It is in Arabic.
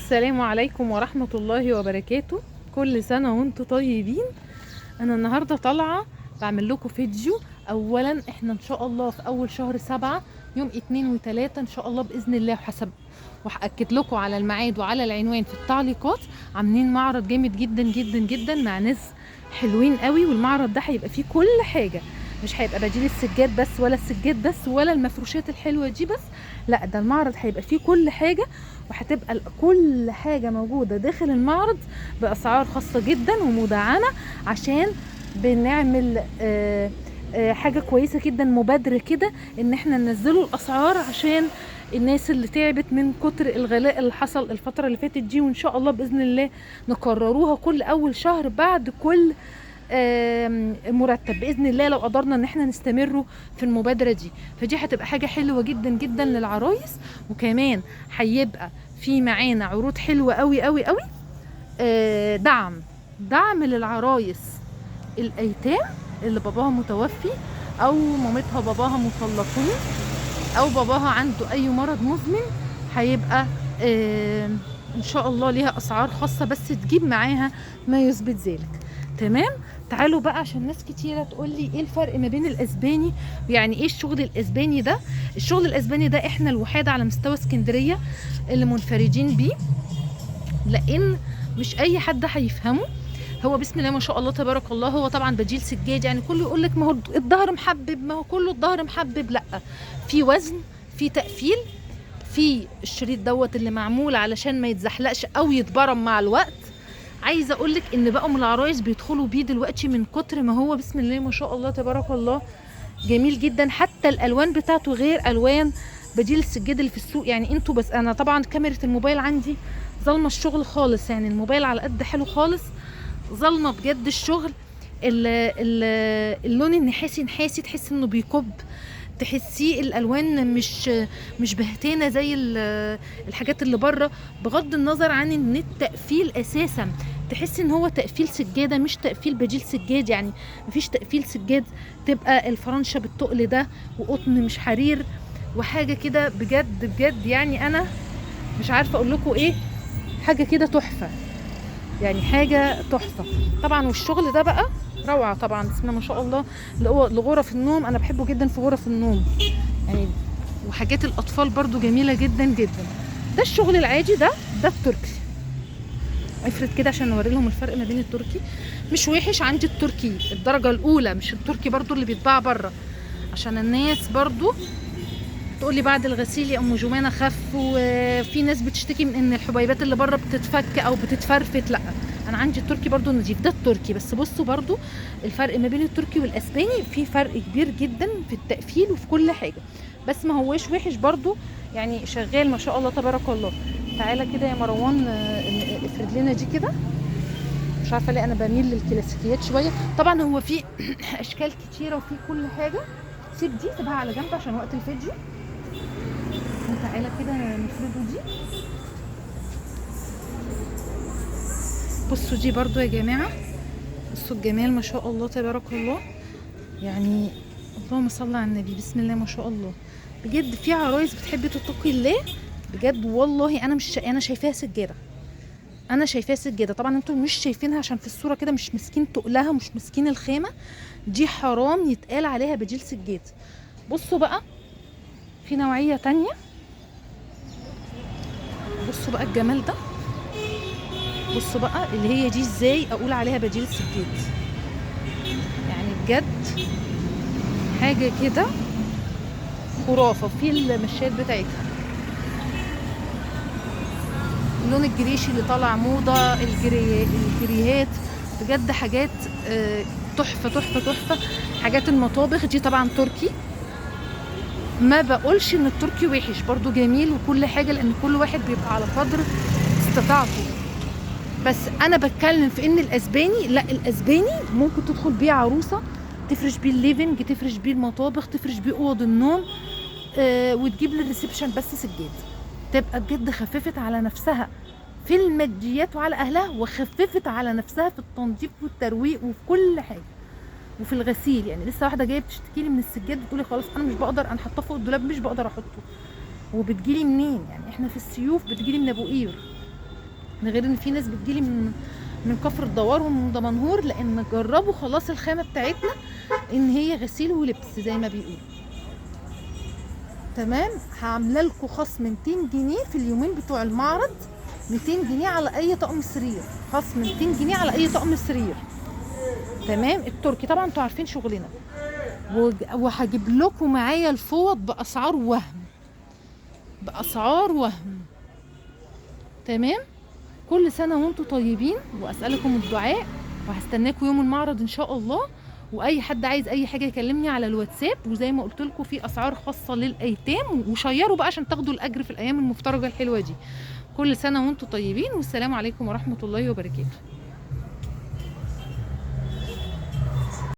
السلام عليكم ورحمة الله وبركاته. كل سنة وانتم طيبين. انا النهاردة طالعة بعمل لكم فيديو. اولا احنا ان شاء الله في اول شهر 7 يوم 2 و3 ان شاء الله باذن الله، وحسب وهاكد لكم على الميعاد وعلى العنوان في التعليقات. عاملين معرض جامد جدا جدا جدا مع ناس حلوين قوي، والمعرض ده هيبقى فيه كل حاجة، مش هيبقى بديل السجاد بس ولا السجاد بس ولا المفروشات الحلوة دي بس، لا ده المعرض هيبقى فيه كل حاجة، وهتبقى كل حاجة موجودة داخل المعرض بأسعار خاصة جدا ومدعمة، عشان بنعمل حاجة كويسة جدا، مبادرة كده ان احنا ننزلوا الأسعار عشان الناس اللي تعبت من كتر الغلاء اللي حصل الفترة اللي فاتت دي، وان شاء الله بإذن الله نكرروها كل أول شهر بعد كل مرتب باذن الله، لو قدرنا ان احنا نستمروا في المبادره دي. فدي هتبقى حاجه حلوه جدا جدا للعرايس، وكمان هيبقى في معانا عروض حلوه قوي قوي قوي. دعم للعرايس الايتام اللي باباها متوفي او مامتها باباها مطلقين او باباها عنده اي مرض مزمن، هيبقى ان شاء الله ليها اسعار خاصه، بس تجيب معاها ما يثبت ذلك. تمام. تعالوا بقى، عشان ناس كتيره تقول لي ايه الفرق ما بين الاسباني، يعني ايه الشغل الاسباني ده. الشغل الاسباني ده احنا الوحيد على مستوى اسكندريه اللي منفردين بيه، لان مش اي حد هيفهمه. هو بسم الله ما شاء الله تبارك الله، هو طبعا بديل سجاد، يعني كله يقول لك ما هو الظهر محبب، ما هو كله الظهر محبب، لا، في وزن، في تقفيل، في الشريط دوت اللي معمول علشان ما يتزحلقش او يتبرم مع الوقت. عايزه اقول لك ان بقوا من العرايس بيدخلوا بيه دلوقتي من كتر ما هو بسم الله ما شاء الله تبارك الله جميل جدا. حتى الالوان بتاعته غير الوان بديل السجاد اللي في السوق. يعني انتوا بس، انا طبعا كاميرا الموبايل عندي ظلمه الشغل خالص، يعني الموبايل على قد حلو خالص، ظلمه بجد الشغل. اللون النحاسي نحاسي، تحس انه بيكب، تحسيه الالوان مش بهتانه زي الحاجات اللي بره، بغض النظر عن ان التقفيل اساسا تحس ان هو تقفيل سجاده مش تقفيل بديل سجاد. يعني مفيش تقفيل سجاد تبقى الفرنشه بالتقل ده وقطن مش حرير وحاجه كده، بجد بجد يعني انا مش عارفه اقول لكم ايه، حاجه كده تحفه، يعني حاجه تحفه طبعا. والشغل ده بقى روعه طبعا، بسم الله ما شاء الله. لغرف النوم، انا بحبه جدا في غرف النوم يعني، وحاجات الاطفال برضو جميله جدا جدا. ده الشغل العادي، ده التركي. افرض كده عشان نوري لهم الفرق ما بين التركي. مش وحش، عندي التركي الدرجه الاولى، مش التركي برضو اللي بيتباع بره، عشان الناس برضو تقول لي بعد الغسيل يا ام جمانه خف، وفي ناس بتشتكي من ان الحبيبات اللي بره بتتفك او بتتفرفت. لا، انا عندي التركي برضو نظيف، ده التركي. بس بصوا برضو الفرق ما بين التركي والاسباني، في فرق كبير جدا في التقفيل وفي كل حاجه، بس ما هوش وحش برضو، يعني شغال ما شاء الله تبارك الله. تعالى كده يا مروان، افرد لنا دي كده. مش عارفه ليه انا بميل للكلاسيكيات شويه، طبعا هو في اشكال كتيره وفي كل حاجه. سيب دي، سيبها على جنب عشان وقت الفيديو. وتعالى كده نفرده دي. بصوا دي برضو يا جماعه، بصوا الجمال ما شاء الله تبارك الله، يعني اللهم صل على النبي، بسم الله ما شاء الله. بجد في عرايس بتحب تتقي الله بجد والله. انا شايفاها سجاده، انا شايفاها سجاده. طبعا انتوا مش شايفينها عشان في الصوره كده مش مسكين تقلها، مش مسكين الخامه دي، حرام يتقال عليها بديل سجاد. بصوا بقى في نوعيه تانية، بصوا بقى الجمال ده، بصوا بقى اللي هي دي ازاي اقول عليها بديل سجاد، يعني بجد حاجه كده خرافه. في المشات بتاعتها اللون الجريشي اللي طالع موضه، الجريهات، بجد حاجات تحفه تحفه تحفه. حاجات المطابخ دي طبعا تركي، ما بقولش ان التركي وحش، برضو جميل وكل حاجه، لان كل واحد بيبقى على قدر استطاعته. بس انا بتكلم في ان الاسباني، لا الاسباني ممكن تدخل بيه عروسه، تفرش بيه الليفنج، تفرش بيه المطابخ، تفرش بيه اوض النوم، وتجيب للريسبشن بس سجاد، تبقى بجد خففت على نفسها في الماديات وعلى اهلها، وخففت على نفسها في التنظيف والترويق وفي كل حاجه وفي الغسيل. يعني لسه واحده جايه بتشتكي لي من السجاد، بتقولي خلاص انا مش بقدر، انا حاطاه فوق الدولاب مش بقدر احطه. وبتجيلي منين؟ يعني احنا في السيوف بتجيلي من ابو قير، من غير ان في ناس بتجيلي من كفر الدوار ومن دمنهور، لان جربوا خلاص الخامه بتاعتنا ان هي غسيل ولبس زي ما بيقولوا. تمام. هعمله لكم خصم 200 جنيه في اليومين بتوع المعرض، 200 جنيه على اي طقم سرير، خصم 200 جنيه على اي طقم سرير. تمام. التركي طبعا انتوا عارفين شغلنا، وهجيب لكم معايا الفوط باسعار وهم، باسعار وهم. تمام. كل سنه وانتم طيبين، واسالكم الدعاء، وهستناكم يوم المعرض ان شاء الله. واي حد عايز اي حاجه يكلمني على الواتساب، وزي ما قلت لكم في اسعار خاصه للايتام، وشيروا بقى عشان تاخدوا الاجر في الايام المفترجه الحلوه دي. كل سنه وانتم طيبين، والسلام عليكم ورحمه الله وبركاته.